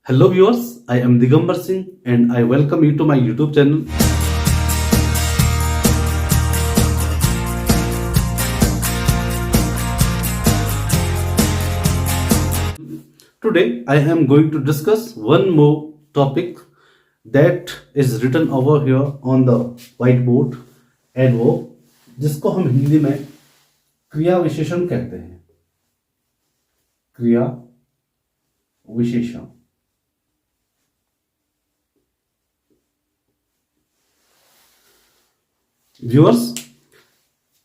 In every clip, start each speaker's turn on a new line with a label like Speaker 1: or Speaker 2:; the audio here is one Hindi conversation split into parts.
Speaker 1: Hello viewers, I am Digambar Singh and I welcome you to my YouTube channel. Today I am going to discuss one more topic that is written over here on the whiteboard, adverb, जिसको हम हिंदी में क्रिया विशेषण कहते हैं. क्रिया विशेषण. व्यूअर्स,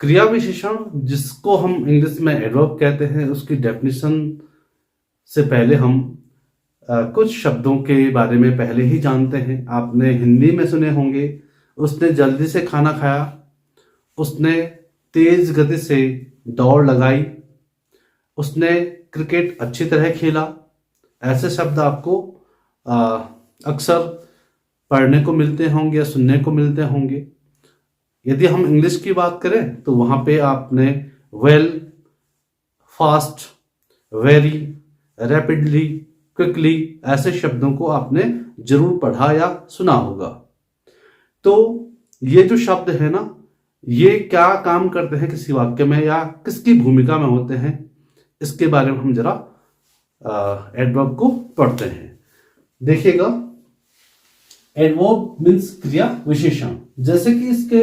Speaker 1: क्रिया विशेषण जिसको हम इंग्लिश में एडवर्ब कहते हैं, उसकी डेफिनेशन से पहले हम कुछ शब्दों के बारे में पहले ही जानते हैं. आपने हिंदी में सुने होंगे, उसने जल्दी से खाना खाया, उसने तेज गति से दौड़ लगाई, उसने क्रिकेट अच्छी तरह खेला. ऐसे शब्द आपको अक्सर पढ़ने को मिलते होंगे या सुनने को मिलते होंगे. यदि हम इंग्लिश की बात करें तो वहां पे आपने well, fast, very, rapidly, quickly ऐसे शब्दों को आपने जरूर पढ़ा या सुना होगा. तो ये जो शब्द है ना, ये क्या काम करते हैं किसी वाक्य में या किसकी भूमिका में होते हैं, इसके बारे में हम जरा एडवर्ब को पढ़ते हैं. देखिएगा, एडवर्ब मीन्स क्रिया विशेषण. जैसे कि इसके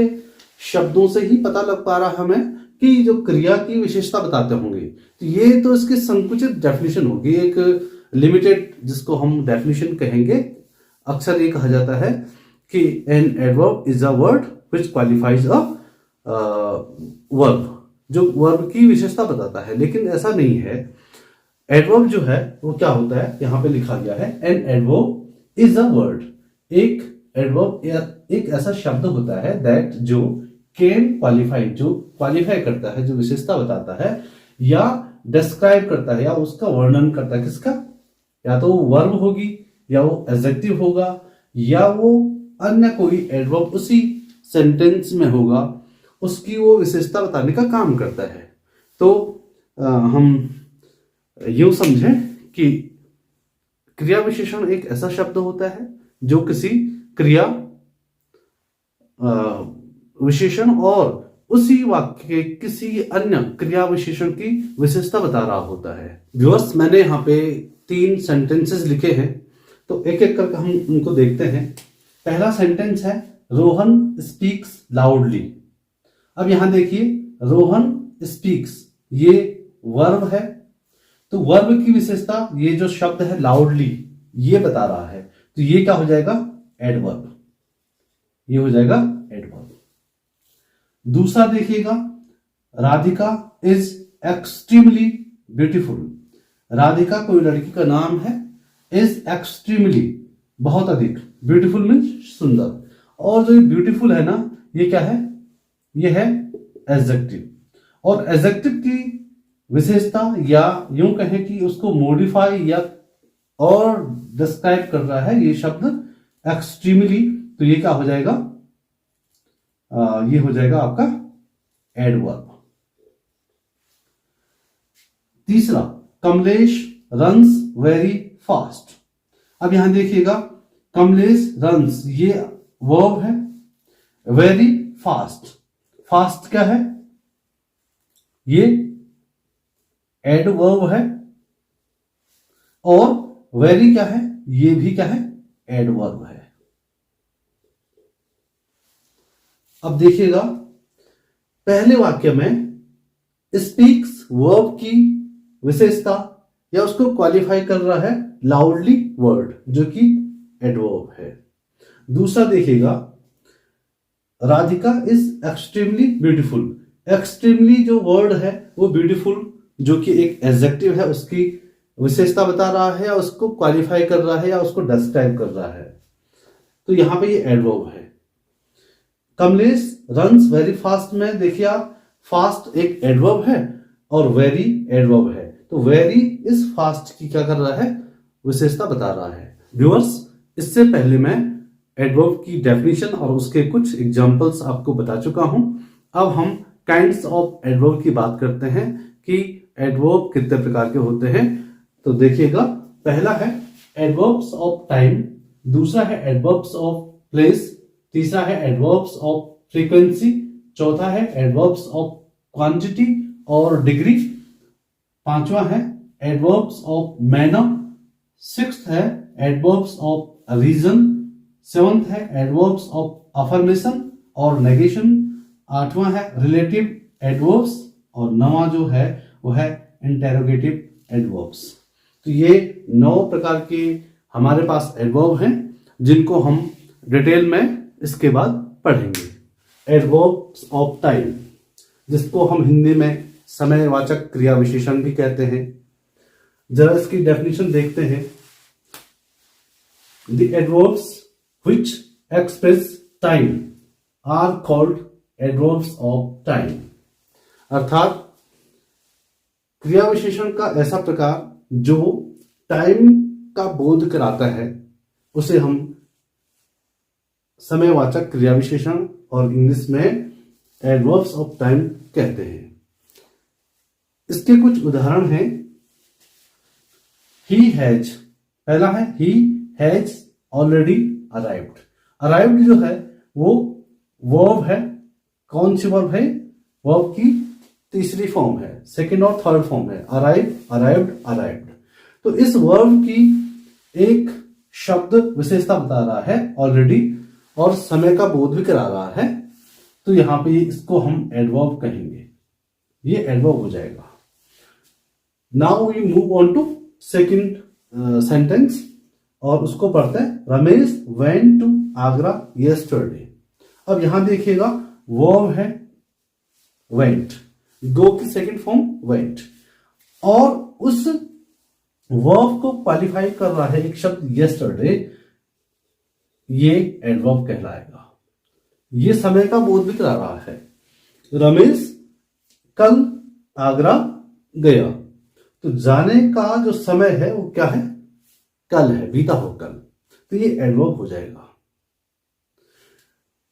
Speaker 1: शब्दों से ही पता लग पा रहा है हमें कि जो क्रिया की विशेषता बताते होंगे, तो ये तो इसकी संकुचित डेफिनेशन होगी, एक लिमिटेड, जिसको हम डेफिनेशन कहेंगे. अक्सर ये कहा जाता है कि an adverb is a word which qualifies a verb, जो वर्ब की विशेषता बताता है. लेकिन ऐसा नहीं है. एडवर्ब जो है वो क्या होता है, यहां पे लिखा गया है, an adverb is a word. एक एडवर्ब एक ऐसा शब्द होता है दैट जो कैन क्वालिफाई, जो क्वालिफाई करता है, जो विशेषता बताता है या डिस्क्राइब करता है या उसका वर्णन करता है. किसका? या तो वर्ब होगी, या वो एडजेक्टिव होगा, या वो अन्य कोई एडवर्ब उसी सेंटेंस में होगा, उसकी वो विशेषता बताने का काम करता है. तो हम यूं समझें कि क्रिया विशेषण एक ऐसा शब्द होता है जो किसी क्रिया विशेषण और उसी वाक्य के किसी अन्य क्रिया विशेषण की विशेषता बता रहा होता है. व्यूअर्स, मैंने यहाँ पे 3 सेंटेंसेस लिखे हैं, तो एक एक करके हम उनको देखते हैं. पहला सेंटेंस है, रोहन स्पीक्स लाउडली. अब यहां देखिए, रोहन स्पीक्स, ये वर्ब है. तो वर्ब की विशेषता, ये जो शब्द है लाउडली, ये बता रहा है. तो ये क्या हो जाएगा? एडवर्ब. ये हो जाएगा एडवर्ब. दूसरा देखिएगा, Radhika is extremely beautiful. Radhika कोई लड़की का नाम है, इज एक्सट्रीमली बहुत अधिक, ब्यूटीफुल मीन्स सुंदर. और जो ब्यूटीफुल है ना, ये क्या है? ये है एडजेक्टिव. और एडजेक्टिव की विशेषता, या यूं कहें कि उसको मॉडिफाई या और डिस्क्राइब कर रहा है ये शब्द एक्सट्रीमली. तो ये क्या हो जाएगा? ये हो जाएगा आपका एडवर्ब. तीसरा, कमलेश रन्स वेरी फास्ट. अब यहां देखिएगा, कमलेश रन्स, ये वर्ब है. वेरी फास्ट, फास्ट क्या है? ये एडवर्ब है. और वेरी क्या है? ये भी क्या है? एडवर्ब है. अब देखिएगा, पहले वाक्य में स्पीक्स वर्ब की विशेषता या उसको क्वालिफाई कर रहा है लाउडली वर्ड, जो कि एडवर्ब है. दूसरा देखिएगा, Radhika is extremely beautiful. Extremely जो वर्ड है वो ब्यूटीफुल, जो कि एक एडजेक्टिव है, उसकी विशेषता बता रहा है या उसको क्वालिफाई कर रहा है या उसको डिस्क्राइब कर रहा है. तो यहां पे ये एडवर्ब है. कमलेश रन्स वेरी फास्ट में देखिए आप, फास्ट एक एडवर्ब है और वेरी एडवर्ब है. तो वेरी इज फास्ट की क्या कर रहा है? विशेषता बता रहा है. व्यूअर्स, इससे पहले मैं एडवर्ब की डेफिनेशन और उसके कुछ एग्जांपल्स आपको बता चुका हूं. अब हम काइंड्स ऑफ एडवर्ब की बात करते हैं कि एडवर्ब कितने प्रकार के होते हैं. तो देखिएगा, पहला है एडवर्ब्स ऑफ टाइम, दूसरा है एडवर्ब्स ऑफ प्लेस, तीसरा है एडवर्ब्स ऑफ फ्रीक्वेंसी, चौथा है एडवर्ब्स ऑफ क्वांटिटी और डिग्री, पांचवा है एडवर्ब्स ऑफ मैनर, सिक्स्थ है एडवर्ब्स ऑफ रीजन, सेवंथ है एडवर्ब्स ऑफ अफर्मेशन और नेगेशन, आठवां है रिलेटिव एडवर्ब्स और नवा जो है वो है इंटेरोगेटिव एडवर्ब्स। तो ये 9 प्रकार के हमारे पास एडवर्ब हैं जिनको हम डिटेल में इसके बाद पढ़ेंगे। एडवर्ब्स ऑफ टाइम, जिसको हम हिंदी में समयवाचक क्रिया विशेषण भी कहते हैं। जरा इसकी डेफिनेशन देखते हैं। The adverbs which express time are called adverbs of time. अर्थात क्रिया विशेषण का ऐसा प्रकार जो टाइम का बोध कराता है उसे हम समयवाचक क्रिया विशेषण और इंग्लिश में एडवर्ब्स ऑफ टाइम कहते हैं। इसके कुछ उदाहरण हैं। ही हैज, पहला है he has already arrived. Arrived जो है वो वर्ब है। कौन सी वर्ब है? वर्ब की तीसरी फॉर्म है, सेकंड और थर्ड फॉर्म है। Arrive, arrived, arrived. तो इस वर्ब की एक शब्द विशेषता बता रहा है ऑलरेडी और समय का बोध भी करा रहा है, तो यहां पे इसको हम एडवर्ब कहेंगे। ये एडवर्ब हो जाएगा। Now we move on to second sentence और उसको पढ़ते हैं। Ramesh went to Agra yesterday. अब यहां देखिएगा वर्ब है वेंट, गो की सेकंड फॉर्म वेंट, और उस वर्ब को क्वालिफाई कर रहा है एक शब्द यस्टरडे, ये एडवर्ब कहलाएगा। ये समय का बोध भी करा रहा है। रमेश कल आगरा गया, तो जाने का जो समय है वो क्या है? कल है, बीता हो कल, तो ये एडवर्ब हो जाएगा।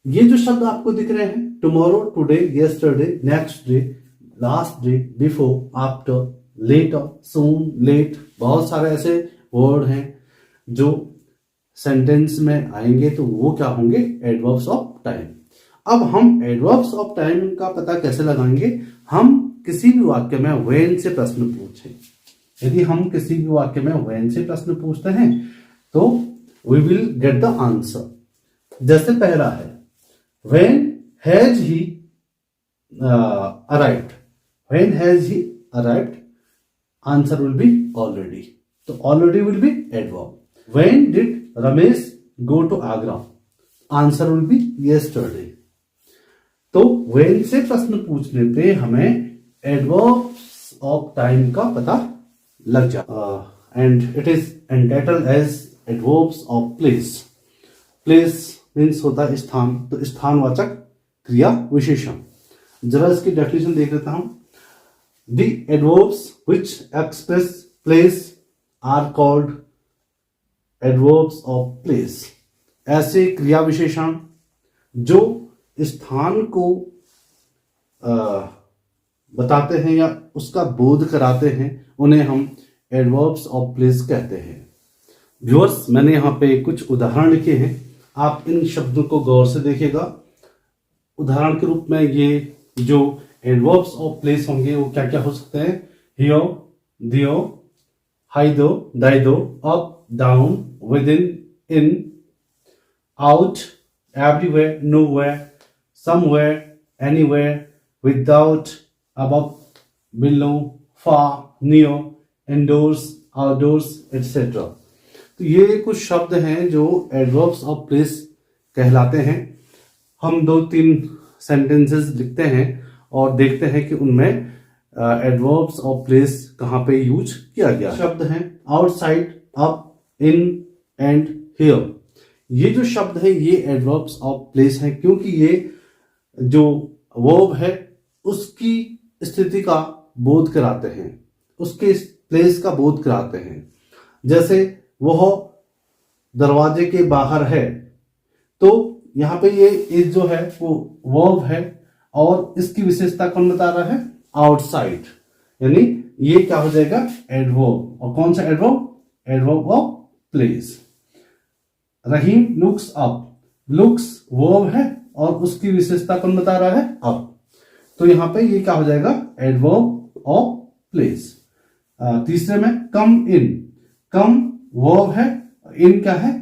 Speaker 1: ये जो शब्द आपको दिख रहे हैं, tomorrow, today, yesterday, next day, last day, before, after, later, soon, late, बहुत सारे ऐसे वर्ड हैं जो सेंटेंस में आएंगे तो वो क्या होंगे? Adverbs of time. अब हम एडवर्ब्स ऑफ टाइम का पता कैसे लगाएंगे? हम किसी भी वाक्य में व्हेन से प्रश्न पूछें। यदि हम किसी भी वाक्य में व्हेन से प्रश्न पूछते हैं तो we will get the answer. जैसे पहला है when has he arrived. When has he arrived, answer will be already, तो already will be adverb. When did Ramesh go to Agra, answer will be yesterday. तो व्हेन से प्रश्न पूछने पे हमें एडवर्ब्स ऑफ टाइम का पता लग जाता। And it is entitled as adverbs of place. Place means होता है स्थान, तो स्थानवाचक क्रिया विशेषण। जरा इसकी डेफिनेशन देख लेता हूं। The adverbs which express place are called adverbs of place. ऐसे क्रिया विशेषण जो स्थान को बताते हैं या उसका बोध कराते हैं उन्हें हम एडवर्ब्स ऑफ प्लेस कहते हैं। व्यूअर्स, मैंने यहाँ पे कुछ उदाहरण लिखे हैं, आप इन शब्दों को गौर से देखिएगा। उदाहरण के रूप में ये जो एडवर्ब्स ऑफ प्लेस होंगे वो क्या क्या हो सकते हैं? Here, there, hither, thither, up, down, within, in, out, everywhere, nowhere, somewhere, anywhere, without, above, below, far, near, indoors, outdoors, etc. तो ये कुछ शब्द हैं जो एडवर्ब्स ऑफ प्लेस कहलाते हैं। हम 2-3 सेंटेंसेस लिखते हैं और देखते हैं कि उनमें एडवर्ब्स ऑफ प्लेस कहाँ पे यूज किया गया। शब्द हैं outside, up, in and here. ये जो शब्द है ये एडवर्ब्स ऑफ प्लेस हैं क्योंकि ये जो वर्ब है उसकी स्थिति का बोध कराते हैं, उसके प्लेस का बोध कराते हैं। जैसे वह दरवाजे के बाहर है, तो यहाँ पे ये इज जो है वो वर्ब है और इसकी विशेषता कौन बता रहा है? आउटसाइड, यानी ये क्या हो जाएगा? एडवर्ब। और कौन सा adverb? Adverb of place. Rahim looks up, looks verb है और उसकी विशेषता कौन बता रहा है? अप। तो यहां पे ये क्या हो जाएगा? Adverb of place. तीसरे में कम इन, कम वर्ब है, इन क्या है?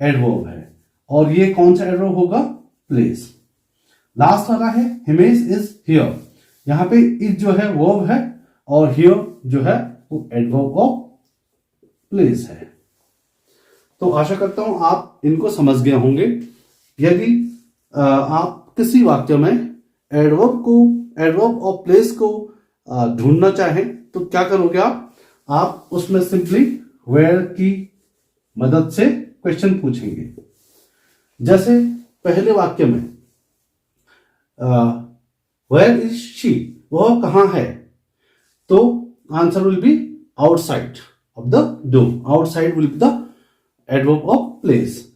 Speaker 1: एडवर्ब है, और ये कौन सा एडवर्ब होगा? प्लेस। लास्ट वाला है हिमेश इज हियर, यहां पे इज जो है वर्ब है और हियर जो है वो एडवर्ब ऑफ प्लेस है। तो आशा करता हूं आप इनको समझ गए होंगे। यदि आप किसी वाक्य में एडवर्ब ऑफ प्लेस को ढूंढना चाहें तो क्या करोगे आप उसमें सिंपली वेयर की मदद से क्वेश्चन पूछेंगे। जैसे पहले वाक्य में वेयर इज शी, वह कहां है? तो answer will be outside of the door, outside will be the adverb of place.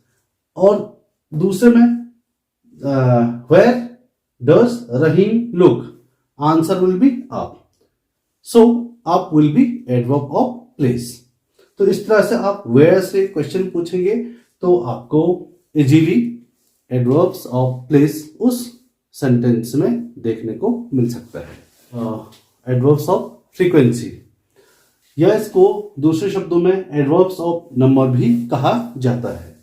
Speaker 1: और दूसरे में where does Rahim look, answer will be up, so up will be adverb of place. तो इस तरह से आप वेयर से क्वेश्चन पूछेंगे तो आपको इजीली एडवर्ब्स ऑफ प्लेस उस सेंटेंस में देखने को मिल सकता है। एडवर्ब्स ऑफ फ्रीक्वेंसी, या इसको दूसरे शब्दों में एडवर्ब्स ऑफ नंबर भी कहा जाता है।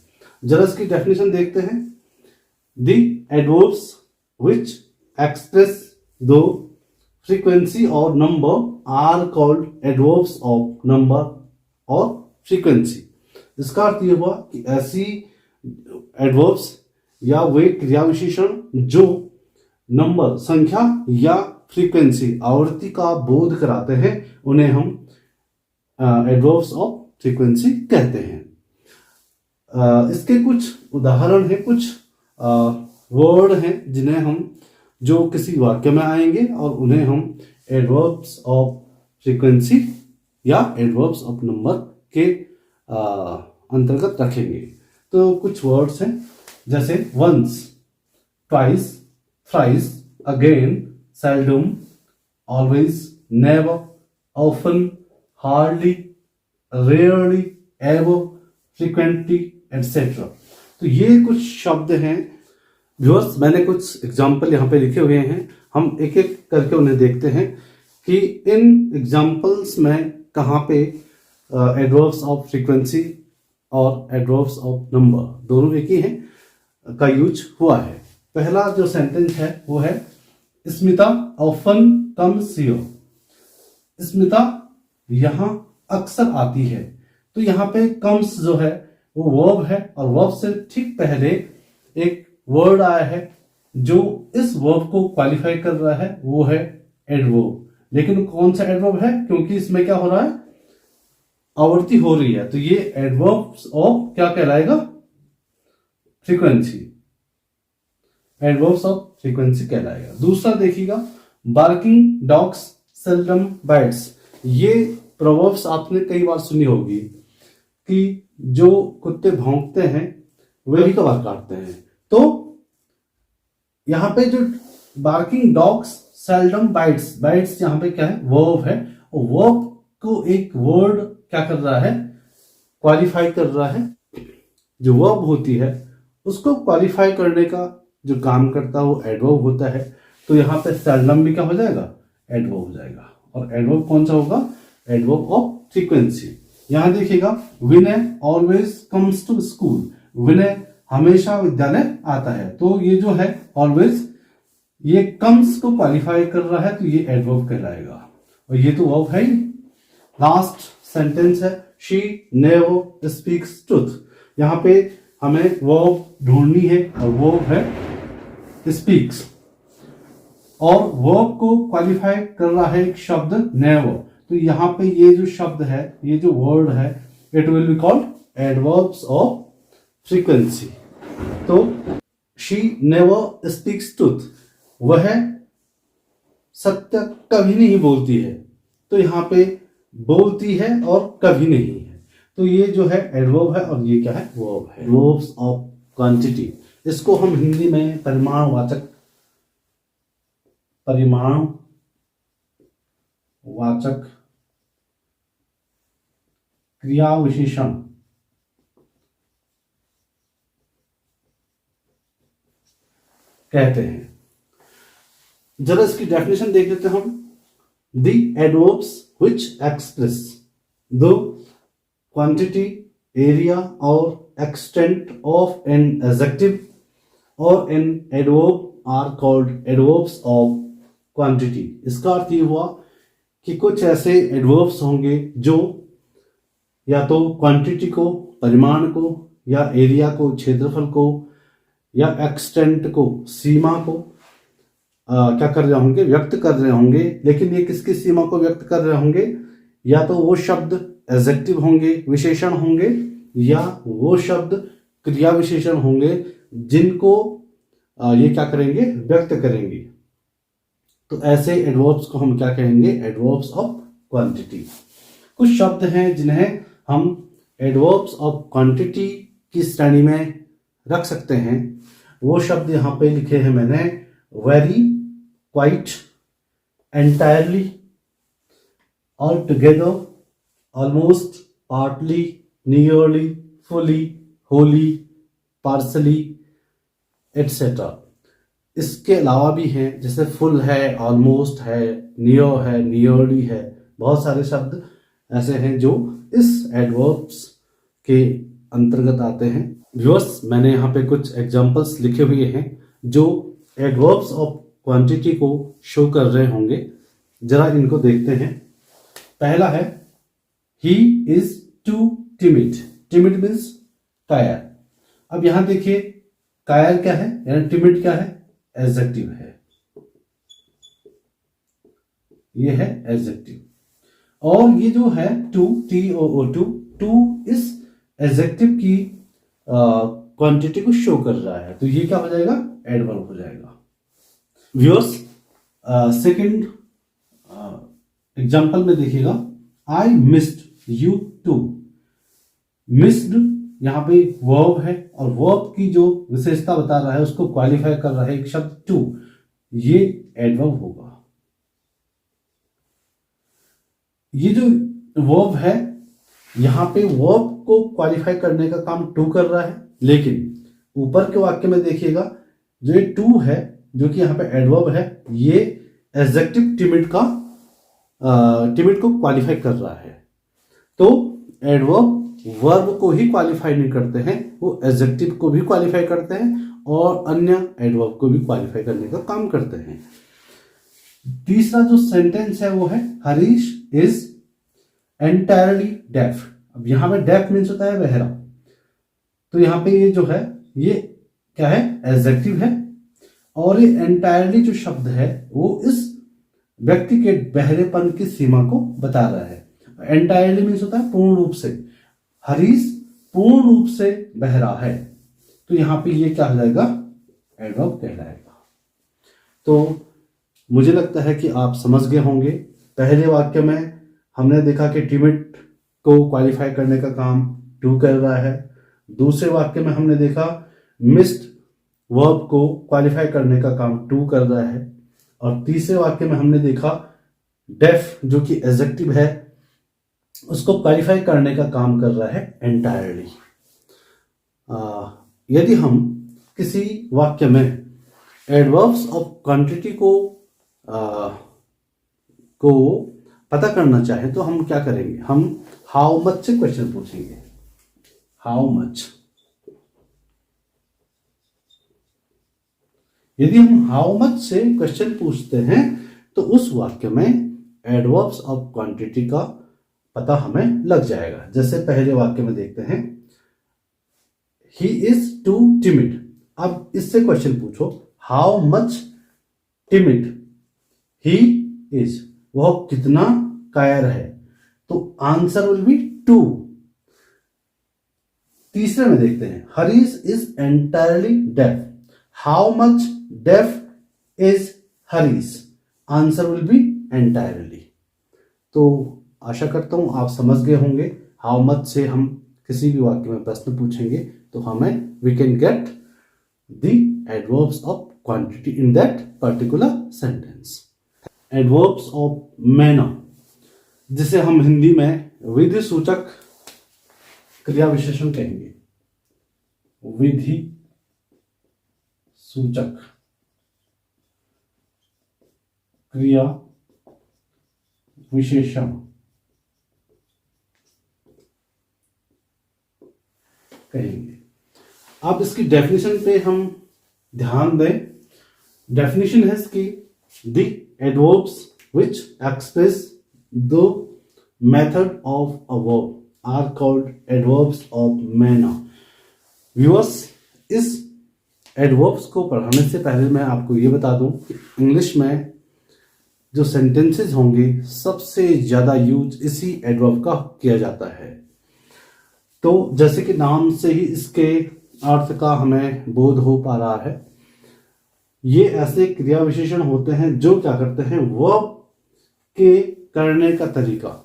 Speaker 1: जरा इसकी डेफिनेशन देखते हैं। The adverbs which express the frequency और number are called adverbs of number और फ्रीक्वेंसी। इसका अर्थ यह हुआ कि ऐसी एडवर्ब्स या वे क्रिया विशेषण जो नंबर संख्या या फ्रीक्वेंसी आवृत्ति का बोध कराते हैं उन्हें हम एडवर्ब्स ऑफ फ्रीक्वेंसी कहते हैं। इसके कुछ उदाहरण हैं, कुछ वर्ड हैं जिन्हें हम जो किसी वाक्य में आएंगे और उन्हें हम एडवर्ब्स ऑफ फ्रीक्वेंसी या एडवर्ब्स ऑफ नंबर के अंतर्गत रखेंगे। तो कुछ वर्ड्स हैं जैसे once, twice, thrice, again, seldom, always, never, often, hardly, rarely, ever, frequently, etcetera. तो ये कुछ शब्द हैं व्यूअर्स, मैंने कुछ एग्जाम्पल यहाँ पे लिखे हुए हैं, हम एक एक करके उन्हें देखते हैं कि इन एग्जाम्पल्स में कहाँ पे एडवर्ब्स ऑफ फ्रीक्वेंसी और एडवर्ब्स ऑफ नंबर दोनों एक ही हैं का यूज हुआ है। पहला जो सेंटेंस है वो है Smita often comes here. Smita यहां अक्सर आती है। तो यहां पे कम्स जो है वो वर्ब है और वर्ब से ठीक पहले एक वर्ड आया है जो इस वर्ब को क्वालिफाई कर रहा है, वो है एडवर्ब। लेकिन कौन सा एडवर्ब है? क्योंकि इसमें क्या हो रहा है? आवृत्ति हो रही है, तो ये एडवर्ब्स ऑफ क्या कहलाएगा? फ्रीक्वेंसी, एडवर्ब्स ऑफ फ्रीक्वेंसी कहलाएगा। दूसरा देखिएगा, बार्किंग डॉग्स सेल्डम बाइट्स। ये प्रोवर्ब्स आपने कई बार सुनी होगी कि जो कुत्ते भौंकते हैं वे भी कबार काटते हैं। तो यहां पे जो barking dogs seldom bytes, bytes यहां पे क्या है? वर्ब है, और वर्ब को एक वर्ड क्या कर रहा है? क्वालिफाई कर रहा है। जो वर्ब होती है उसको क्वालिफाई करने का जो काम करता है वो एडवर्ब होता है। तो यहां पे सेल्डम भी क्या हो जाएगा? एडवर्ब हो जाएगा। और एडवर्ब कौन सा होगा? Adverb of frequency. यहां देखिएगा, विनय ऑलवेज कम्स टू स्कूल। विनय हमेशा विद्यालय आता है। तो ये जो है ऑलवेज, ये कम्स को क्वालिफाई कर रहा है, तो ये एडवर्ब कहलाएगा, और ये तो वर्ब है ही। लास्ट सेंटेंस है शी नेवर स्पीक्स ट्रुथ। यहां पे हमें वर्ब ढूंढनी है और वर्ब है स्पीक्स, और वर्ब को क्वालिफाई कर रहा है एक शब्द नेवर। तो यहां पे ये जो शब्द है, ये जो वर्ड है, it will be called adverbs of frequency. तो शी नेवर स्पीक्स ट्रुथ, वह सत्य कभी नहीं बोलती है। तो यहां पे बोलती है और कभी नहीं है, तो ये जो है एडवर्ब है और ये क्या है? वर्ब है। एडवर्ब्स ऑफ क्वांटिटी, इसको हम हिंदी में परिमाणवाचक क्रिया विशेषण कहते हैं। जरा इसकी डेफिनेशन देख लेते हैं हम। The adverbs which express the quantity, area और एक्सटेंट ऑफ एन एडजेक्टिव और an adverb are called adverbs of quantity. इसका अर्थ ये हुआ कि कुछ ऐसे एडवर्ब्स होंगे जो या तो क्वांटिटी को, परिमाण को, या एरिया को, क्षेत्रफल को, या एक्सटेंट को, सीमा को क्या कर रहे होंगे, व्यक्त कर रहे होंगे। लेकिन ये किसकी सीमा को व्यक्त कर रहे होंगे? या तो वो शब्द एडजेक्टिव होंगे, विशेषण होंगे, या वो शब्द क्रिया विशेषण होंगे जिनको ये क्या करेंगे, व्यक्त करेंगे। तो ऐसे एडवर्ब्स को हम क्या कहेंगे? Adverbs of quantity. कुछ शब्द हैं जिन्हें हम एडवर्ब्स ऑफ क्वांटिटी की श्रेणी में रख सकते हैं। वो शब्द यहां पे लिखे हैं मैंने। Very, quite, entirely, altogether, almost, partly, nearly, fully, wholly, partially, etcetera. इसके अलावा भी हैं, जैसे फुल है, ऑलमोस्ट है, नियर है, नियरली है। बहुत सारे शब्द ऐसे हैं जो इस एडवर्ब्स के अंतर्गत आते हैं। व्यूअर्स, मैंने यहाँ पे कुछ एग्जांपल्स लिखे हुए हैं जो एडवर्ब्स ऑफ क्वांटिटी को शो कर रहे होंगे। जरा इनको देखते हैं। पहला है he is too timid. Timid means कायर। अब यहां देखिए, कायर क्या है, यानी टिमिड क्या है? एडजेक्टिव है। ये है एडजेक्टिव। और ये जो है टू, TOO, टू इस एडजेक्टिव की क्वांटिटी को शो कर रहा है, तो ये क्या हो जाएगा? एडवर्ब हो जाएगा। व्यूअर्स, सेकंड एग्जांपल में देखिएगा, I missed you too. Missed यहां पे वर्ब है और वर्ब की जो विशेषता बता रहा है उसको क्वालिफाई कर रहा है एक शब्द टू, ये एडवर्ब होगा। ये जो वर्ब है यहां पे वर्ब को क्वालिफाई करने का काम टू कर रहा है, लेकिन ऊपर के वाक्य में देखिएगा जो ये टू है, जो कि यहां पे एडवर्ब है, ये एडजेक्टिव टिमिड को क्वालिफाई कर रहा है। तो एडवर्ब वर्ब को ही क्वालिफाई नहीं करते हैं, वो एडजेक्टिव को भी क्वालिफाई करते हैं और अन्य एडवर्ब को भी क्वालिफाई करने का काम करते हैं। तीसरा जो सेंटेंस है वो है हरीश इज एंटायरली डेफ। अब यहां पे डेफ मीन्स होता है बहरा, तो यहां पे ये जो है ये क्या है? एडजेक्टिव है। और ये एंटायरली जो शब्द है वो इस व्यक्ति के बहरेपन की सीमा को बता रहा है। एंटायरली मीन्स होता है पूर्ण रूप से। हरीश पूर्ण रूप से बहरा है, तो यहां पे ये क्या हो जाएगा? एडवर्ब कहलाएगा। तो मुझे लगता है कि आप समझ गए होंगे। पहले वाक्य में हमने देखा कि टिमिड को क्वालिफाई करने का काम टू कर रहा है। दूसरे वाक्य में हमने देखा मिस्ड वर्ब को क्वालिफाई करने का काम टू कर रहा है। और तीसरे वाक्य में हमने देखा डेफ जो कि एडजेक्टिव है उसको क्वालिफाई करने का काम कर रहा है एंटायरली। यदि हम किसी वाक्य में एडवर्ब्स ऑफ क्वांटिटी को पता करना चाहें तो हम क्या करेंगे? हम हाउ मच से क्वेश्चन पूछेंगे। How much. यदि हम हाउ मच से क्वेश्चन पूछते हैं तो उस वाक्य में एडवर्ब्स ऑफ क्वांटिटी का पता हमें लग जाएगा। जैसे पहले वाक्य में देखते हैं ही इज टू टिमिड। अब इससे क्वेश्चन पूछो how much timid he is, वह कितना कायर है, तो आंसर विल बी टू। तीसरे में देखते हैं Harish is entirely deaf. How much deaf is Harish, answer will be entirely. तो आशा करता हूं आप समझ गए होंगे। हाउ मच से हम किसी भी वाक्य में प्रश्न पूछेंगे तो हमें we can get the adverbs of quantity in that particular sentence. Adverbs of manner, जिसे हम हिंदी में विधि सूचक क्रिया विशेषण कहेंगे। विधि सूचक क्रिया विशेषण कहेंगे। अब इसकी डेफिनेशन पे हम ध्यान दें। डेफिनेशन है इसकी, the adverbs which express the method of a verb are called adverbs of manner. Viewers, इस एडवर्ब्स को पढ़ाने से पहले मैं आपको ये बता दूं कि इंग्लिश में जो सेंटेंसेस होंगे सबसे ज्यादा यूज इसी एडवर्ब का किया जाता है। तो जैसे कि नाम से ही इसके अर्थ का हमें बोध हो पा रहा है, ये ऐसे क्रिया विशेषण होते हैं जो क्या करते हैं, वर्ब के करने का तरीका,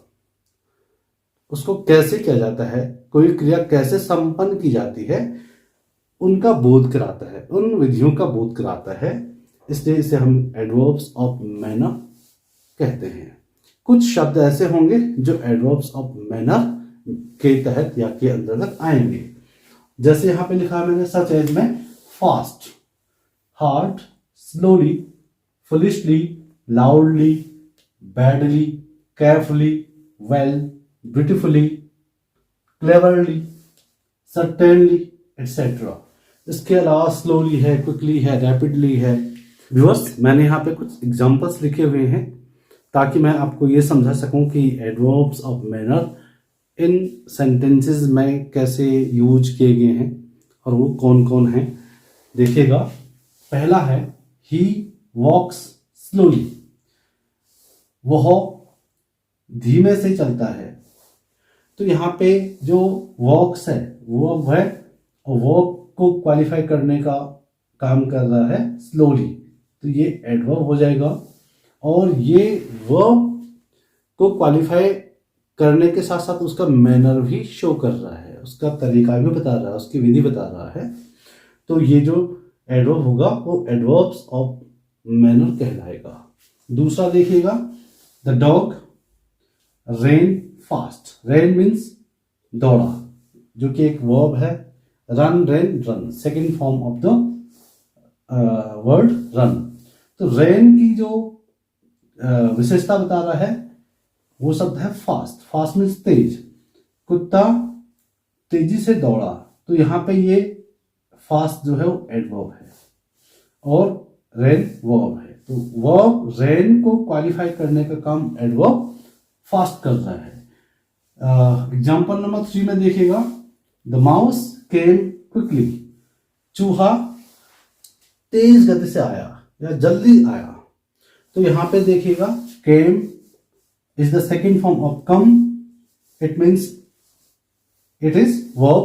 Speaker 1: उसको कैसे किया जाता है, कोई क्रिया कैसे संपन्न की जाती है, उनका बोध कराता है, उन विधियों का बोध कराता है। इसलिए इसे हम एडवर्ब्स ऑफ मैनर कहते हैं। कुछ शब्द ऐसे होंगे जो एडवर्ब्स ऑफ मैनर के तहत या के अंतर्गत आएंगे। जैसे यहां पे लिखा है मैंने, सच एज में fast, hard, slowly, foolishly, loudly, badly, carefully, well, beautifully, cleverly, certainly etcetera. इसके अलावा स्लोली है, क्विकली है, रैपिडली है। व्यूअर्स, मैंने यहाँ पे कुछ एग्जांपल्स लिखे हुए हैं ताकि मैं आपको ये समझा सकूं कि adverbs of manner in sentences में कैसे यूज किए गए हैं और वो कौन कौन हैं। देखिएगा, पहला है ही वॉक्स स्लोली, वह धीमे से चलता है। तो यहाँ पे जो वॉक्स है वो है, वर्ब को क्वालिफाई करने का काम कर रहा है स्लोली, तो ये एडवर्ब हो जाएगा। और ये वर्ब को क्वालिफाई करने के साथ साथ उसका मैनर भी शो कर रहा है, उसका तरीका भी बता रहा है, उसकी विधि बता रहा है। तो ये जो एडवर्ब होगा वो एडवर्ब्स ऑफ मैनर कहलाएगा। दूसरा देखिएगा, the dog rain fast. Rain means दौड़ा, जो कि एक वर्ब है। Run, rain, run, second form of the word run. तो रेन की जो विशेषता बता रहा है वो शब्द है फास्ट। फास्ट मीन्स तेज, कुत्ता तेजी से दौड़ा। तो यहाँ पे ये फास्ट जो है वो एडवर्ब है और रेन वर्ब है। तो वर्ब रेन को क्वालिफाई करने का काम एडवर्ब फास्ट कर रहा है। एग्जाम्पल नंबर 3 में देखिएगा, द माउस केम क्विकली। चूहा तेज गति से आया या जल्दी आया। तो यहां पे देखिएगा, केम is the second form of come. It means it is verb,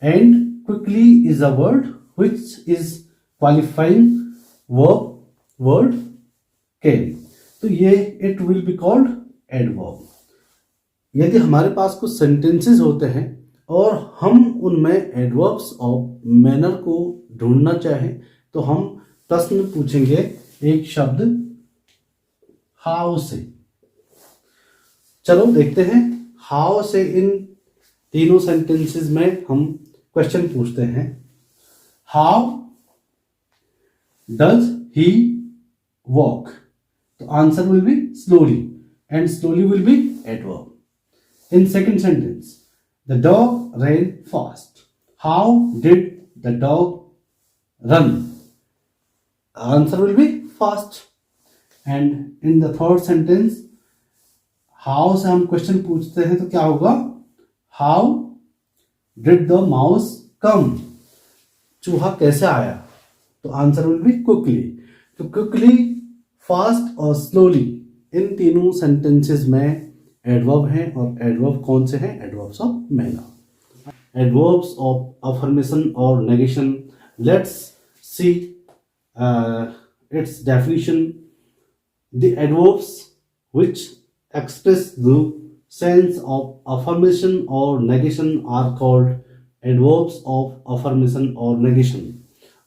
Speaker 1: and quickly is a word which is qualifying verb word came. तो ये it will be called adverb। यदि हमारे पास कुछ sentences होते हैं और हम उनमें adverbs ऑफ मैनर को ढूंढना चाहें तो हम प्रश्न पूछेंगे एक शब्द हाउ से। चलो देखते हैं हाउ से इन तीनों सेंटेंसेस में हम क्वेश्चन पूछते हैं। How does he walk? तो answer will be slowly, and slowly will be adverb. In second sentence, the dog ran fast. How did the dog run? Answer will be fast. And in the third sentence, how से हम क्वेश्चन पूछते हैं तो क्या होगा, how did the mouse come? चूहा कैसे आया? तो आंसर विल बी क्विकली। तो क्विकली, फास्ट और स्लोली इन तीनों सेंटेंसेस में एडवर्ब हैं। और एडवर्ब कौन से हैं? Adverbs of manner. Adverbs of affirmation और negation, let's see its definition. The adverbs which express the sense of affirmation or negation are called adverbs of affirmation or negation.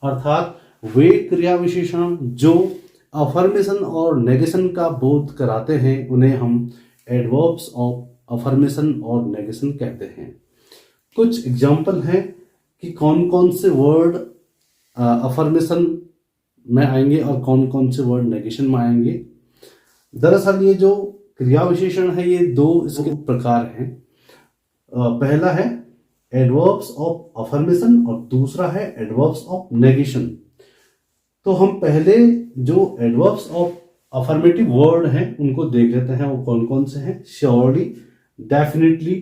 Speaker 1: अर्थात वे क्रिया विशेषण जो अफर्मेशन और नेगेशन का बोध कराते हैं उन्हें हम एडवर्ब्स ऑफ अफर्मेशन और नेगेशन कहते हैं। कुछ एग्जाम्पल हैं कि कौन कौन से वर्ड अफर्मेशन में आएंगे और कौन कौन से वर्ड नेगेशन में आएंगे। दरअसल ये जो क्रिया विशेषण है ये दो इसके प्रकार हैं। पहला है एडवर्ब्स ऑफ अफर्मेशन और दूसरा है एडवर्ब्स ऑफ नेगेशन। तो हम पहले जो एडवर्ब्स ऑफ अफर्मेटिव वर्ड हैं उनको देख लेते हैं, वो कौन कौन से हैं। Surely, definitely,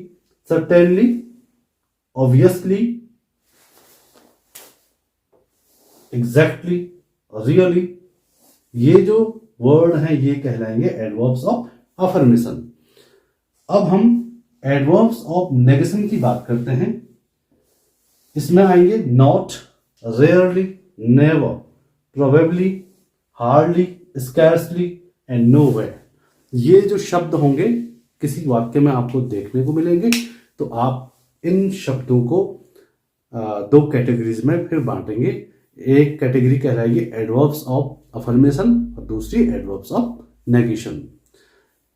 Speaker 1: certainly, obviously, exactly, really, ये जो वर्ड हैं ये कहलाएंगे एडवर्ब्स ऑफ अफर्मेशन। अब हम एडवर्ब्स ऑफ नेगेशन की बात करते हैं। इसमें आएंगे not, rarely, never, probably, hardly, scarcely and nowhere. ये जो शब्द होंगे किसी वाक्य में आपको देखने को मिलेंगे। तो आप इन शब्दों को दो कैटेगरीज में फिर बांटेंगे। एक कैटेगरी कहलाएगी एडवर्ब्स ऑफ अफर्मेशन और दूसरी एडवर्ब्स ऑफ नेगेशन।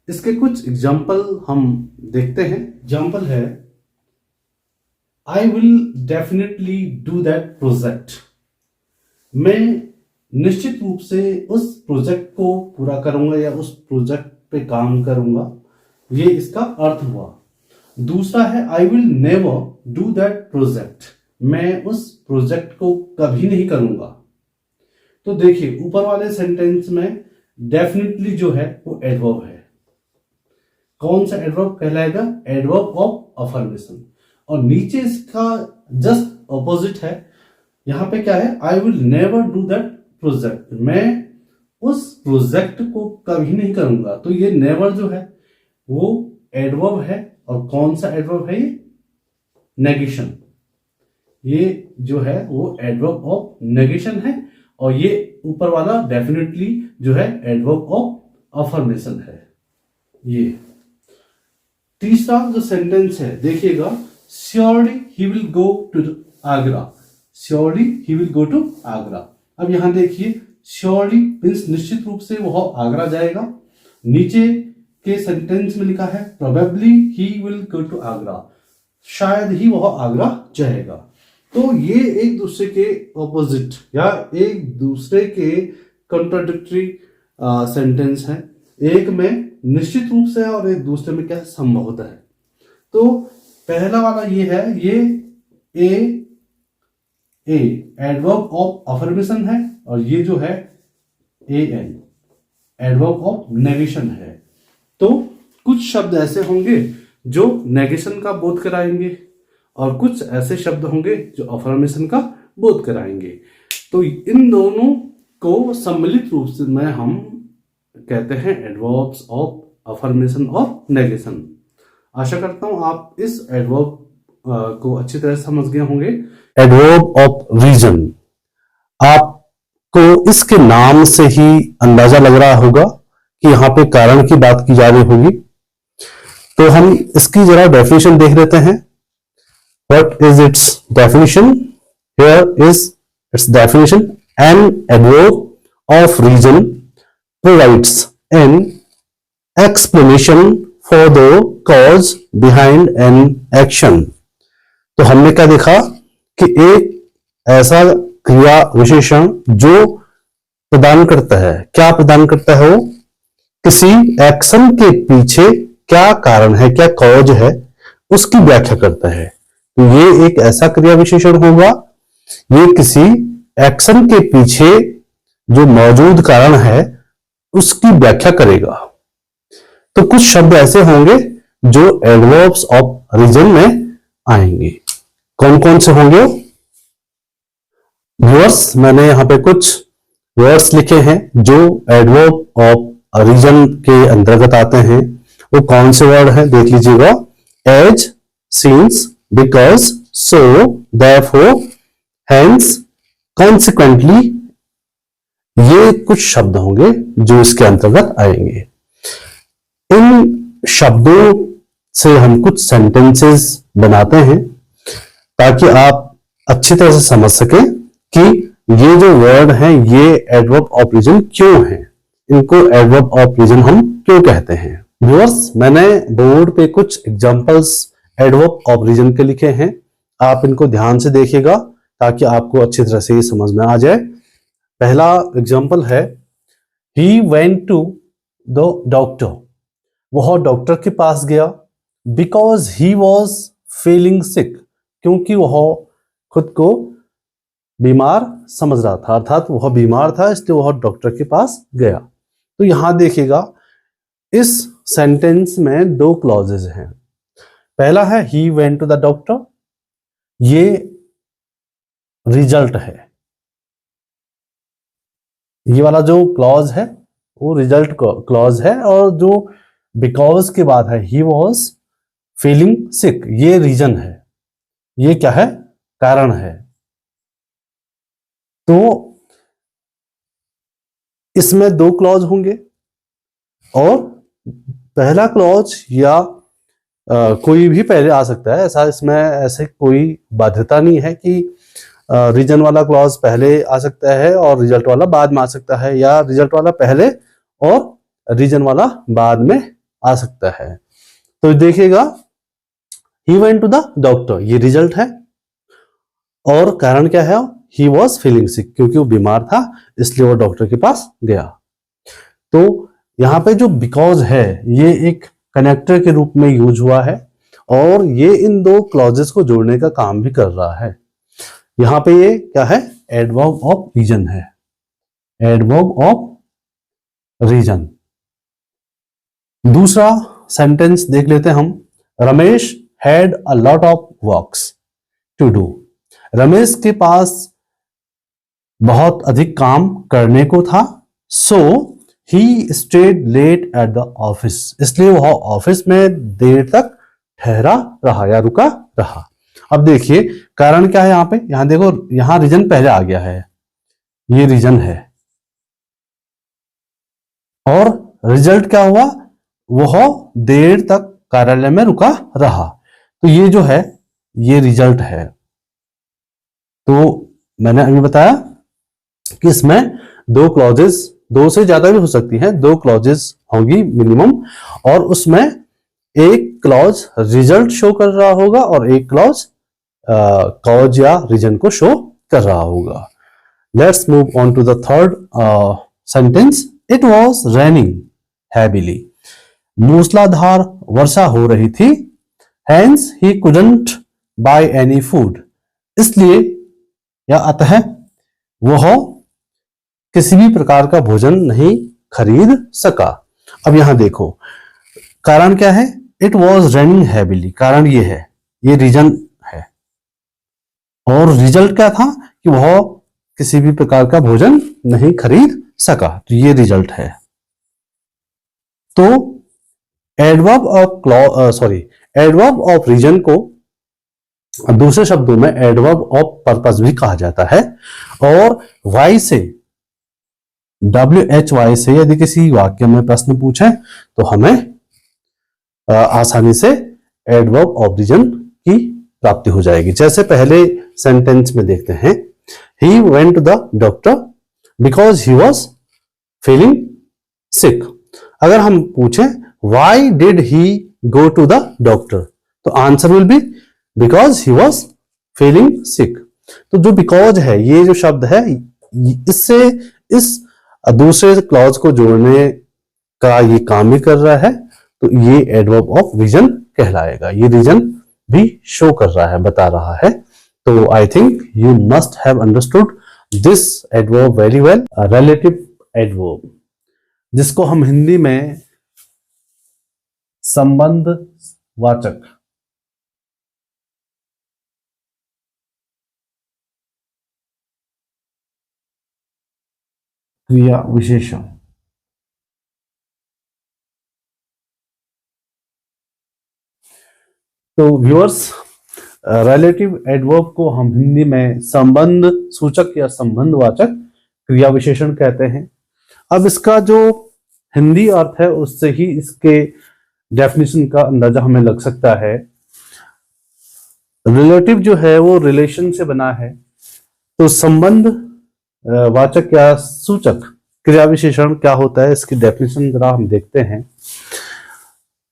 Speaker 1: इसके कुछ एग्जाम्पल हम देखते हैं। एग्जाम्पल है I will definitely do that project. मैं निश्चित रूप से उस प्रोजेक्ट को पूरा करूंगा या उस प्रोजेक्ट पे काम करूंगा, ये इसका अर्थ हुआ। दूसरा है I will never do that project. मैं उस प्रोजेक्ट को कभी नहीं करूंगा। तो देखिए ऊपर वाले सेंटेंस में डेफिनेटली जो है वो एडवर्ब है। कौन सा एडवर्ब कहलाएगा? Adverb of affirmation. और नीचे इसका जस्ट ऑपोजिट है। यहां पे क्या है? I will never do that project. मैं उस प्रोजेक्ट को कभी नहीं करूंगा। तो ये नेवर जो है वो एडवर्ब है। और कौन सा एडवर्ब है? ये नेगेशन। ये जो है वो एडवर्ब ऑफ नेगेशन है। और ये ऊपर वाला डेफिनेटली जो है एडवर्ब ऑफ अफर्मेशन है। ये तीसरा जो सेंटेंस है देखिएगा, surely he will go to Agra. Surely he will go to Agra. अब यहां देखिए श्योरली मीन्स निश्चित रूप से वह आगरा जाएगा। नीचे के सेंटेंस में लिखा है probably he will go to Agra. शायद ही वह आगरा जाएगा। तो ये एक दूसरे के ऑपोजिट या एक दूसरे के कॉन्ट्राडिक्टरी सेंटेंस है। एक में निश्चित रूप से है और एक दूसरे में क्या संभवतः है। तो पहला वाला ये है, ये ए एडवर्ब ऑफ अफर्मेशन है और ये जो है एन एडवर्ब ऑफ नेगेशन है। तो कुछ शब्द ऐसे होंगे जो नेगेशन का बोध कराएंगे और कुछ ऐसे शब्द होंगे जो अफर्मेशन का बोध कराएंगे। तो इन दोनों को सम्मिलित रूप से में हम कहते हैं एडवर्ब्स ऑफ अफर्मेशन और नेगेशन। आशा करता हूं आप इस एडवर्ब को अच्छी तरह समझ गए होंगे। एडवर्ब ऑफ रीजन, आपको इसके नाम से ही अंदाजा लग रहा होगा कि यहां पे कारण की बात की जा रही होगी। तो हम इसकी जरा डेफिनेशन देख लेते हैं। What is its definition? Here is its definition. An adverb of reason provides an explanation for the cause behind an action. तो हमने क्या देखा कि एक ऐसा क्रिया विशेषण जो प्रदान करता है, क्या प्रदान करता है? वो किसी एक्शन के पीछे क्या कारण है, क्या कॉज है, उसकी व्याख्या करता है। तो ये एक ऐसा क्रिया विशेषण होगा, ये किसी एक्शन के पीछे जो मौजूद कारण है उसकी व्याख्या करेगा। तो कुछ शब्द ऐसे होंगे जो एडवर्ब्स ऑफ रीजन में आएंगे। कौन कौन से होंगे व्यूअर्स? मैंने यहां पे कुछ वर्ड्स लिखे हैं जो एडवर्ब ऑफ रीजन के अंतर्गत आते हैं। वो कौन से वर्ड हैं देख लीजिएगा। As, since, because, so, therefore, hence, consequently, ये कुछ शब्द होंगे जो इसके अंतर्गत आएंगे। इन शब्दों से हम कुछ सेंटेंसेस बनाते हैं ताकि आप अच्छी तरह से समझ सकें कि ये जो वर्ड हैं ये एडवर्ब ऑफ रीजन क्यों हैं, इनको एडवर्ब ऑफ रीजन हम क्यों कहते हैं। व्यूअर्स, मैंने बोर्ड पे कुछ एग्जांपल्स एडवर्ब ऑफ रीजन के लिखे हैं। आप इनको ध्यान से देखिएगा ताकि आपको अच्छी तरह से ये समझ में आ जाए। पहला एग्जांपल है, he went to the doctor, वह डॉक्टर के पास गया। Because he was feeling sick, क्योंकि वह खुद को बीमार समझ रहा था, अर्थात वह बीमार था, इसलिए वह डॉक्टर के पास गया। तो यहां देखिएगा इस सेंटेंस में दो क्लॉजेज हैं। पहला है he went to the doctor, ये रिजल्ट है, ये वाला जो क्लॉज है वो रिजल्ट क्लॉज है, और जो बिकॉज के बाद है ही वॉज फीलिंग सिक, ये रीजन है, ये क्या है, कारण है। तो इसमें दो क्लॉज होंगे, और पहला क्लॉज या कोई भी पहले आ सकता है, ऐसा इसमें ऐसे कोई बाध्यता नहीं है कि रीजन वाला क्लॉज पहले आ सकता है और रिजल्ट वाला बाद में आ सकता है, या रिजल्ट वाला पहले और रीजन वाला बाद में आ सकता है। तो देखिएगा he went to the doctor, ये रिजल्ट है, और कारण क्या है, ही वॉज फीलिंग सिक, क्योंकि वो बीमार था इसलिए वो डॉक्टर के पास गया। तो यहाँ पे जो बिकॉज है ये एक कनेक्टर के रूप में यूज हुआ है, और ये इन दो क्लॉजेस को जोड़ने का काम भी कर रहा है। यहां पे ये क्या है, एडवर्ब ऑफ रीजन है, एडवर्ब ऑफ रीजन। दूसरा सेंटेंस देख लेते हैं हम। Ramesh had a lot of works to do, Ramesh के पास बहुत अधिक काम करने को था। So he stayed late at the office, इसलिए वह ऑफिस में देर तक ठहरा रहा या रुका रहा। अब देखिए कारण क्या है यहां पे, यहां देखो, यहां रीजन पहले आ गया है, ये रीजन है, और रिजल्ट क्या हुआ, वह देर तक कार्यालय में रुका रहा। तो ये जो है ये रिजल्ट है। तो मैंने अभी बताया कि इसमें दो क्लॉजेस, दो से ज्यादा भी हो सकती हैं, दो क्लॉजेस होंगी मिनिमम, और उसमें एक क्लॉज रिजल्ट शो कर रहा होगा और एक क्लॉज कॉज या रीजन को शो कर रहा होगा। Let's move on to the third sentence. It was raining heavily, मूसलाधार वर्षा हो रही थी। Hence he couldn't buy any food, इसलिए या अतः वह किसी भी प्रकार का भोजन नहीं खरीद सका। अब यहां देखो कारण क्या है, इट वॉज रेनिंग हैवीली, कारण ये है, ये रीजन है, और रिजल्ट क्या था कि वह किसी भी प्रकार का भोजन नहीं खरीद सका, तो ये रिजल्ट है। तो एडवर्ब ऑफ रीजन को दूसरे शब्दों में एडवर्ब ऑफ पर्पस भी कहा जाता है, और वाई से, WHY से यदि किसी वाक्य में प्रश्न पूछे तो हमें आसानी से एडवर्ब ऑफ रीजन की प्राप्ति हो जाएगी। जैसे पहले सेंटेंस में देखते हैं, he went to the doctor because he was feeling sick. अगर हम पूछें why did he go to the doctor, तो answer will be because he was feeling sick. तो जो बिकॉज है, ये जो शब्द है, इससे इस दूसरे क्लॉज को जोड़ने का ये काम भी कर रहा है, तो ये एडवर्ब ऑफ रीजन कहलाएगा। ये रीजन भी शो कर रहा है, बता रहा है। तो I think you must have understood this adverb very well. Relative adverb, जिसको हम हिंदी में संबंध वाचक, क्रिया विशेषण, तो व्यूअर्स रिलेटिव एडवर्ब को हम हिंदी में संबंध सूचक या संबंधवाचक क्रिया विशेषण कहते हैं। अब इसका जो हिंदी अर्थ है उससे ही इसके डेफिनेशन का अंदाजा हमें लग सकता है। रिलेटिव जो है वो रिलेशन से बना है, तो संबंध वाचक या सूचक क्रिया विशेषण क्या होता है, इसकी डेफिनेशन जरा हम देखते हैं।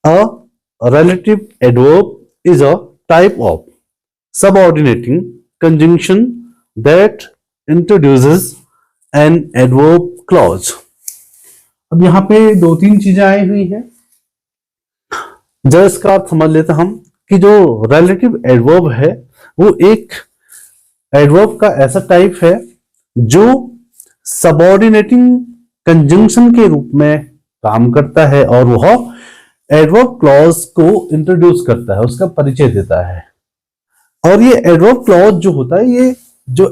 Speaker 1: अ relative adverb is a type of subordinating conjunction that introduces an adverb clause. अब यहाँ पे दो तीन चीजें आई हुई हैं, जरा इसका अर्थ समझ लेते हम कि जो रिलेटिव एडवर्ब है वो एक एडवर्ब का ऐसा टाइप है जो सबऑर्डिनेटिंग कंजंक्शन के रूप में काम करता है और वह एडवर्ब क्लॉज को इंट्रोड्यूस करता है, उसका परिचय देता है। और ये एडवर्ब क्लॉज जो होता है, ये जो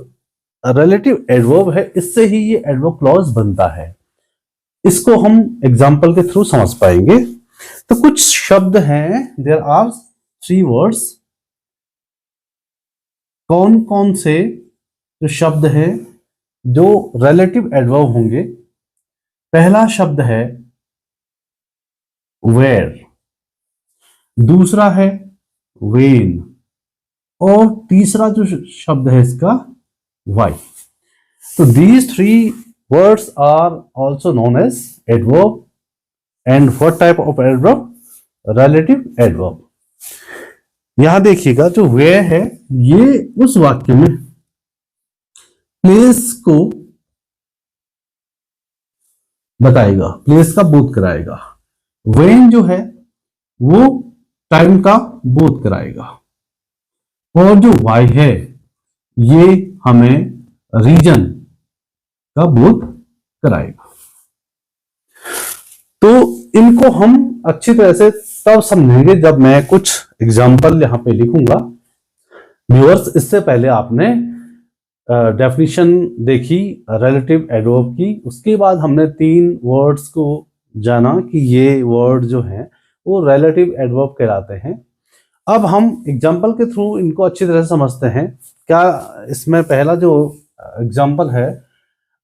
Speaker 1: रिलेटिव एडवर्ब है, इससे ही ये एडवर्ब क्लॉज बनता है। इसको हम एग्जाम्पल के थ्रू समझ पाएंगे। तो कुछ शब्द हैं, देयर आर 3 वर्ड्स। कौन कौन से जो शब्द हैं जो रिलेटिव एडवर्ब होंगे? पहला शब्द है वेयर, दूसरा है वेन, और तीसरा जो शब्द है इसका वाई। तो these 3 words are also known as adverb. And what type of adverb? Relative adverb. यहां देखिएगा, जो where है ये उस वाक्य में प्लेस को बताएगा, प्लेस का बोध कराएगा। when जो है वो टाइम का बोध कराएगा, और जो why है ये हमें रीजन का बोध कराएगा। तो इनको हम अच्छी तरह से तब समझेंगे जब मैं कुछ एग्जाम्पल यहां पे लिखूंगा। व्यूअर्स, इससे पहले आपने डेफिनेशन देखी रिलेटिव एडवर्ब की, उसके बाद हमने 3 वर्ड्स को जाना कि ये वर्ड जो हैं वो रिलेटिव एडवर्ब कहलाते हैं। अब हम एग्जाम्पल के थ्रू इनको अच्छी तरह से समझते हैं। क्या इसमें पहला जो एग्जाम्पल है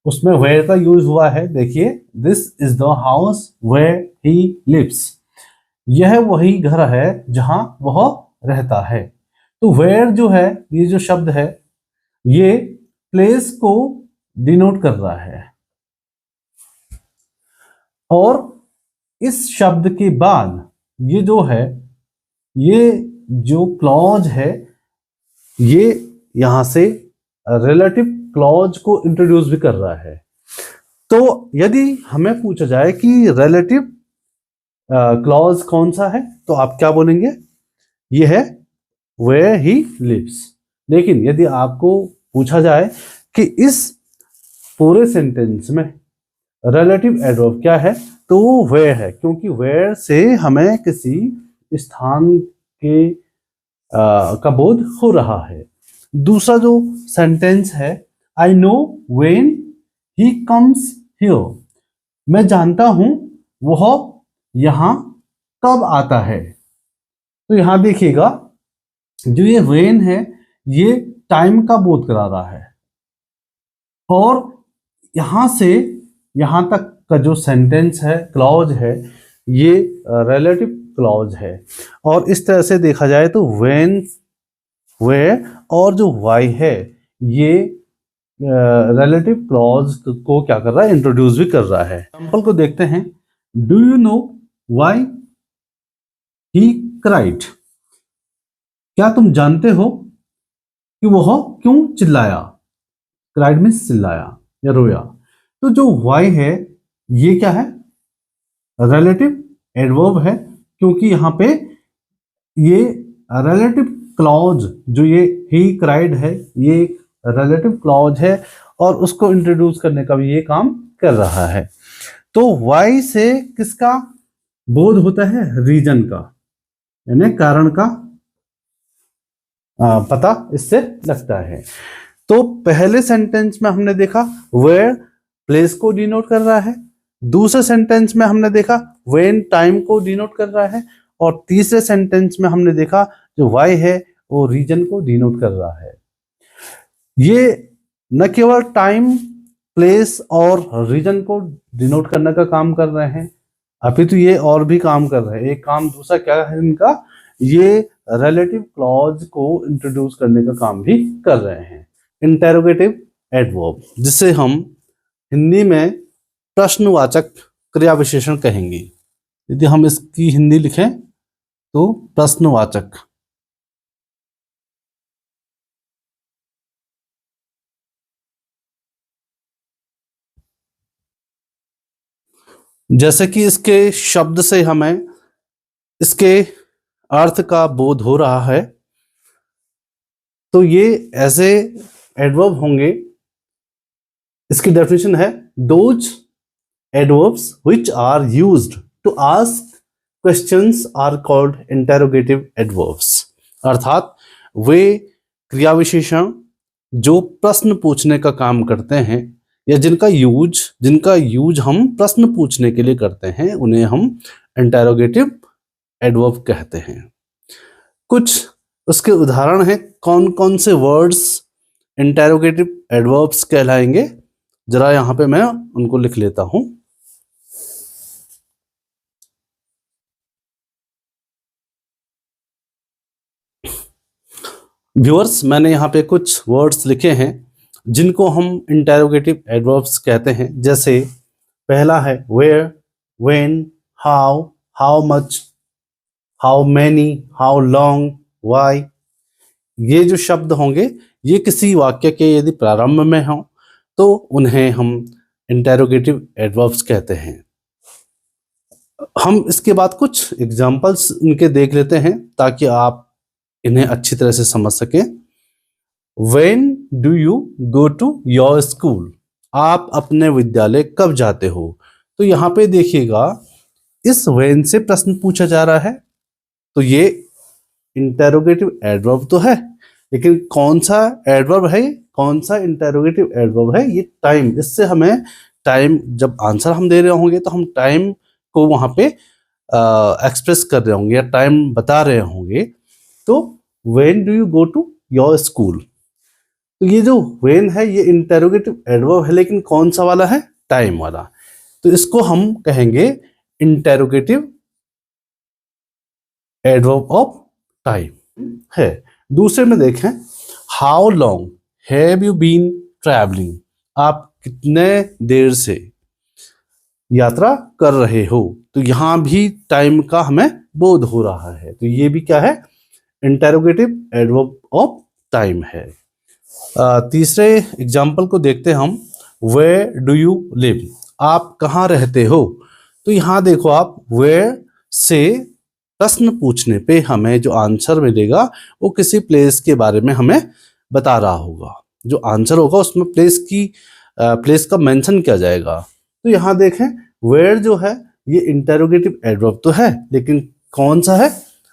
Speaker 1: उसमें वेयर का यूज हुआ है। देखिए, this is the house where he lives. यह वही घर है जहां वह रहता है। तो वेयर जो है, ये जो शब्द है ये प्लेस को डिनोट कर रहा है, और इस शब्द के बाद ये जो है, ये जो क्लॉज है ये यहां से रिलेटिव क्लॉज को इंट्रोड्यूस भी कर रहा है। तो यदि हमें पूछा जाए कि रिलेटिव क्लॉज कौन सा है, तो आप क्या बोलेंगे? ये है वेयर ही लिव्स। लेकिन यदि आपको पूछा जाए कि इस पूरे सेंटेंस में रिलेटिव एडवर्ब क्या है, तो वो वेयर है, क्योंकि वेयर से हमें किसी स्थान के का बोध हो रहा है। दूसरा जो सेंटेंस है, I know when he comes here, मैं जानता हूं वह यहां कब आता है। तो यहां देखिएगा, जो ये व्हेन है ये टाइम का बोध करा रहा है, और यहां से यहां तक का जो सेंटेंस है, क्लॉज है, ये रिलेटिव क्लॉज है। और इस तरह से देखा जाए तो व्हेन, वेयर और जो वाई है ये रिलेटिव क्लॉज को क्या कर रहा है? इंट्रोड्यूस भी कर रहा है। एग्जांपल को देखते हैं। Do you know why he cried? क्या तुम जानते हो कि वह क्यों चिल्लाया? क्राइड मीन्स चिल्लाया या रोया। तो जो वाई है ये क्या है? रिलेटिव एडवर्ब है, क्योंकि यहां पे ये रिलेटिव क्लॉज, जो ये ही क्राइड है ये रिलेटिव क्लॉज है, और उसको इंट्रोड्यूस करने का भी ये काम कर रहा है। तो वाई से किसका बोध होता है? रीजन का, यानी कारण का पता इससे लगता है। तो पहले सेंटेंस में हमने देखा वेयर प्लेस को डिनोट कर रहा है, दूसरे सेंटेंस में हमने देखा व्हेन टाइम को डिनोट कर रहा है, और तीसरे सेंटेंस में हमने देखा जो वाई है वो रीजन को डिनोट कर रहा है। ये न केवल टाइम, प्लेस और रीजन को डिनोट करने का काम कर रहे हैं, अभी तो ये और भी काम कर रहे हैं। एक काम दूसरा क्या है इनका? ये रिलेटिव क्लॉज को इंट्रोड्यूस करने का काम भी कर रहे हैं। इंटेरोगेटिव एडवर्ब, जिसे हम हिंदी में प्रश्नवाचक क्रिया विशेषण कहेंगे। यदि हम इसकी हिंदी लिखें तो प्रश्नवाचक। जैसे कि इसके शब्द से हमें इसके अर्थ का बोध हो रहा है, तो ये ऐसे एडवर्ब होंगे। इसकी डेफिनेशन है those adverbs which are used to ask questions are called interrogative adverbs. अर्थात वे क्रिया विशेषण जो प्रश्न पूछने का काम करते हैं या जिनका यूज हम प्रश्न पूछने के लिए करते हैं, उन्हें हम इंटेरोगेटिव एडवर्ब कहते हैं। कुछ उसके उदाहरण हैं, कौन कौन से वर्ड्स इंटेरोगेटिव एडवर्ब्स कहलाएंगे, जरा यहां पे मैं उनको लिख लेता हूं। व्यूअर्स, मैंने यहाँ पे कुछ वर्ड्स लिखे हैं जिनको हम इंटेरोगेटिव एडवर्ब्स कहते हैं। जैसे पहला है where, when, how, how much, how many, how long, why. ये जो शब्द होंगे ये किसी वाक्य के यदि प्रारंभ में हों तो उन्हें हम इंटेरोगेटिव एडवर्ब्स कहते हैं। हम इसके बाद कुछ एग्जाम्पल्स इनके देख लेते हैं ताकि आप इन्हें अच्छी तरह से समझ सकें। When do you go to your school? आप अपने विद्यालय कब जाते हो? तो यहाँ पे देखिएगा इस when से प्रश्न पूछा जा रहा है, तो ये इंटेरोगेटिव एडवर्ब तो है, लेकिन कौन सा एडवर्ब है, कौन सा इंटेरोगेटिव एडवर्ब है? ये टाइम। इससे हमें टाइम, जब आंसर हम दे रहे होंगे तो हम टाइम को वहां पे एक्सप्रेस कर रहे होंगे या टाइम बता रहे होंगे। तो when do you go to your school? तो ये जो when है ये इंटेरोगेटिव एडवर्ब है, लेकिन कौन सा वाला है? टाइम वाला। तो इसको हम कहेंगे इंटेरोगेटिव एडवर्ब ऑफ टाइम है। दूसरे में देखें, how long have you been travelling? आप कितने देर से यात्रा कर रहे हो? तो यहां भी टाइम का हमें बोध हो रहा है, तो ये भी क्या है? इंटेरोगेटिव एडवर्ब ऑफ टाइम है। तीसरे एग्जाम्पल को देखते हम, वेयर डू यू लिव? आप कहाँ रहते हो? तो यहाँ देखो आप, वेयर से प्रश्न पूछने पे हमें जो आंसर मिलेगा वो किसी प्लेस के बारे में हमें बता रहा होगा। जो आंसर होगा उसमें प्लेस का मेंशन किया जाएगा। तो यहाँ देखें, वेयर जो है ये इंटेरोगेटिव एडवर्ब तो है, लेकिन कौन सा है?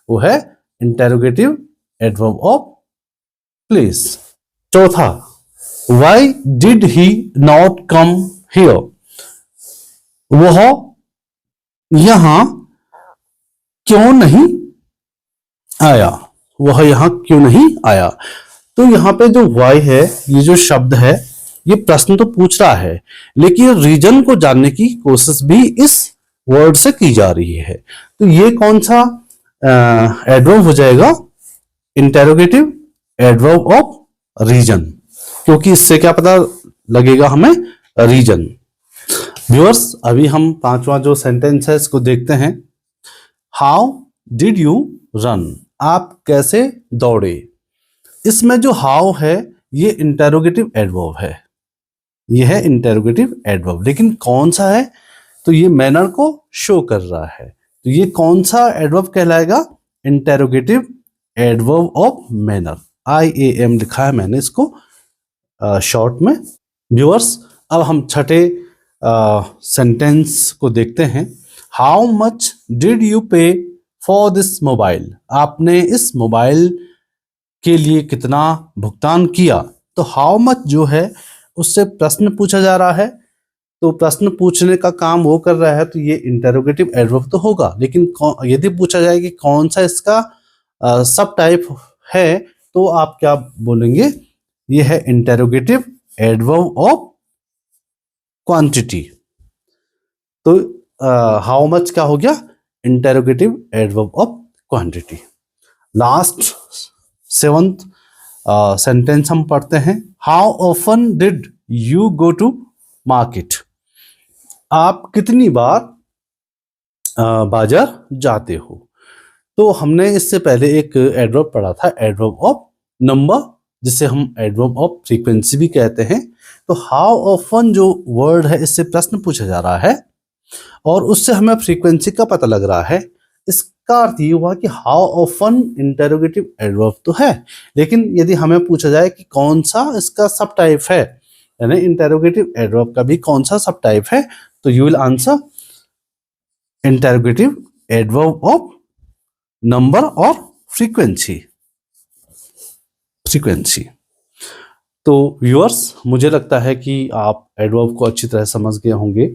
Speaker 1: वो है इंटेरोगेटिव एडवर्ब ऑफ प्लेस। चौथा, why did he not come here? वह यहां क्यों नहीं आया? वह यहां क्यों नहीं आया? तो यहां पे जो वाई है, ये जो शब्द है, ये प्रश्न तो पूछ रहा है, लेकिन रीजन को जानने की कोशिश भी इस वर्ड से की जा रही है। तो ये कौन सा एडवर्ब हो जाएगा? इंटेरोगेटिव एडवर्ब ऑफ रीजन, क्योंकि इससे क्या पता लगेगा हमें? रीजन। व्यूअर्स, अभी हम पांचवा जो सेंटेंस है इसको देखते हैं। How did you run? आप कैसे दौड़े? इसमें जो हाउ है ये इंटेरोगेटिव एडवर्ब है, ये है इंटेरोगेटिव एडवर्ब, लेकिन कौन सा है? तो ये मैनर को शो कर रहा है। तो ये कौन सा एडवर्ब कहलाएगा? Interrogative adverb of manner. IAM लिखा है मैंने इसको शॉर्ट में। व्यूअर्स, अब हम छठे सेंटेंस को देखते हैं। हाउ मच डिड यू पे फॉर दिस मोबाइल? आपने इस मोबाइल के लिए कितना भुगतान किया? तो हाउ मच जो है उससे प्रश्न पूछा जा रहा है, तो प्रश्न पूछने का काम वो कर रहा है, तो ये इंटेरोगेटिव एडवर्ब तो होगा। लेकिन यदि पूछा जाए कि कौन सा इसका सब टाइप है, तो आप क्या बोलेंगे? ये है इंटेरोगेटिव एडवर्ब ऑफ क्वांटिटी। तो हाउ मच क्या हो गया? Interrogative adverb of quantity. Last seventh sentence हम पढ़ते हैं। How often did you go to market? आप कितनी बार बाजार जाते हो? तो हमने इससे पहले एक एडवर्ब पढ़ा था, एडवर्ब ऑफ नंबर, जिसे हम एडवर्ब ऑफ फ्रीक्वेंसी भी कहते हैं। तो हाउ ऑफन जो वर्ड है इससे प्रश्न पूछा जा रहा है, और उससे हमें फ्रीक्वेंसी का पता लग रहा है। इसका अर्थ ये हुआ कि हाउ ऑफन इंटेरोगेटिव एडवर्ब तो है, लेकिन यदि हमें पूछा जाए कि कौन सा इसका सब टाइप है, यानी इंटेरोगेटिव एडवर्ब का भी कौन सा सब टाइप है, तो you will answer interrogative adverb of number और फ्रीक्वेंसी। तो व्यूअर्स, मुझे लगता है कि आप एडवर्ब को अच्छी तरह समझ गए होंगे।